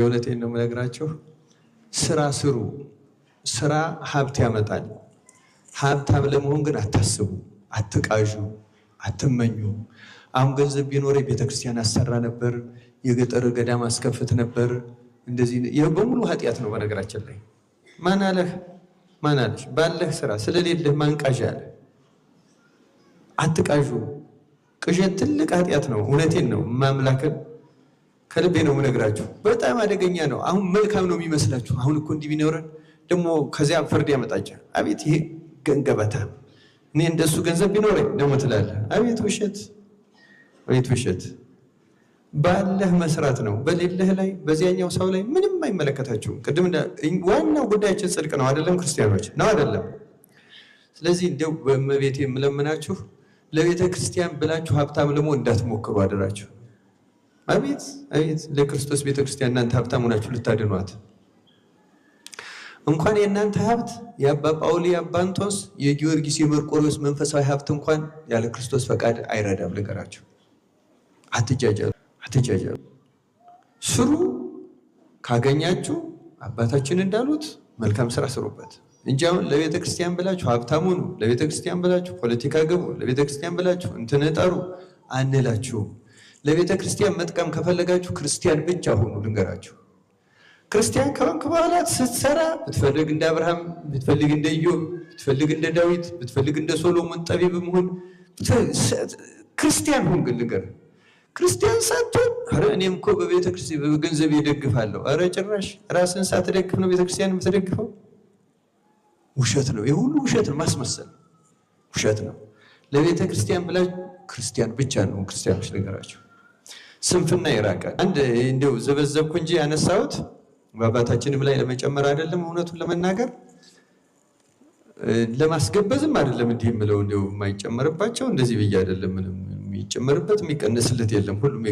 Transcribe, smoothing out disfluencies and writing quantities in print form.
የሁለቴን ነው የምነግራችሁ። ስራ ስሩ። ስራ ሀብት ያመጣል። ሀብታም ለመሆን ግን አታስቡ፣ አትቃዡ፣ አትመኙ። አሁን ገንዘብ ቢኖረኝ ቤተክርስቲያን አሰራ ነበር፣ የገጠር ገዳም አስከፍት ነበር። እንደዚህ ይሄ በሙሉ ኃጢአት ነው። በነገራችን ላይ ማን አለህ? ማን አለሽ? ባለህ ስራ ስለሌለህ ማን ቃዥ አለ? አትቃዡ። ቅዠት ትልቅ ኃጢአት ነው። እውነቴን ነው ማምላክን ከልቤ ነው የምነግራችሁ። በጣም አደገኛ ነው። አሁን መልካም ነው የሚመስላችሁ። አሁን እኮ እንዲህ ቢኖረን ደግሞ ከዚያ ፍርድ ያመጣቻል። አቤት ይሄ ገንገበታ፣ እኔ እንደሱ ገንዘብ ቢኖረኝ ደግሞ ትላለህ። አቤት ውሸት፣ አቤት ውሸት። ባለህ መስራት ነው። በሌለህ ላይ በዚያኛው ሰው ላይ ምንም አይመለከታችሁም። ቅድም ዋናው ጉዳያችን ጽድቅ ነው አይደለም? ክርስቲያኖች ነው አይደለም? ስለዚህ እንደው በእመቤቴ የምለምናችሁ ለቤተ ክርስቲያን ብላችሁ ሀብታም ለመሆን እንዳትሞክሩ አደራችሁ። አቤት አቤት፣ ለክርስቶስ ቤተክርስቲያን እናንተ ሀብታም ሆናችሁ ልታድኗት። እንኳን የእናንተ ሀብት የአባ ጳውሊ፣ የአባ አንጦንስ፣ የጊዮርጊስ፣ የመርቆሬዎስ መንፈሳዊ ሀብት እንኳን ያለ ክርስቶስ ፈቃድ አይረዳም። ልንገራችሁ፣ አትጃጃሉ፣ አትጃጃሉ። ስሩ። ካገኛችሁ አባታችን እንዳሉት መልካም ስራ ስሩበት እንጂ አሁን ለቤተ ክርስቲያን ብላችሁ ሀብታም ሁኑ፣ ለቤተ ክርስቲያን ብላችሁ ፖለቲካ ገቡ፣ ለቤተ ክርስቲያን ብላችሁ እንትን ጠሩ አንላችሁም። ለቤተ ክርስቲያን መጥቀም ከፈለጋችሁ ክርስቲያን ብቻ ሁኑ። ልንገራችሁ፣ ክርስቲያን ከሆንክ በኋላ ስትሰራ ብትፈልግ እንደ አብርሃም፣ ብትፈልግ እንደ ኢዮብ፣ ብትፈልግ እንደ ዳዊት፣ ብትፈልግ እንደ ሶሎሞን ጠቢብ መሆን ክርስቲያን ሁን። ግን ልንገርህ፣ ክርስቲያን ሳትሆን ኧረ እኔም እኮ በቤተ ክርስቲያን በገንዘብ ይደግፋለሁ። ኧረ ጭራሽ ራስን ሳትደግፍ ነው ቤተ ክርስቲያን የምትደግፈው። ውሸት ነው። የሁሉ ውሸት ነው። ማስመሰል ውሸት ነው። ለቤተ ክርስቲያን ብላችሁ ክርስቲያን ብቻ ነው። ክርስቲያኖች ልንገራችሁ፣ ስንፍና ይራቃል። አንድ እንደው ዘበዘብኩ እንጂ ያነሳሁት በአባታችንም ላይ ለመጨመር አይደለም። እውነቱን ለመናገር ለማስገበዝም አይደለም። እንዲህ የምለው እንደው የማይጨመርባቸው እንደዚህ ብዬ አይደለም። ምንም የሚጨመርበት የሚቀነስለት የለም። ሁሉም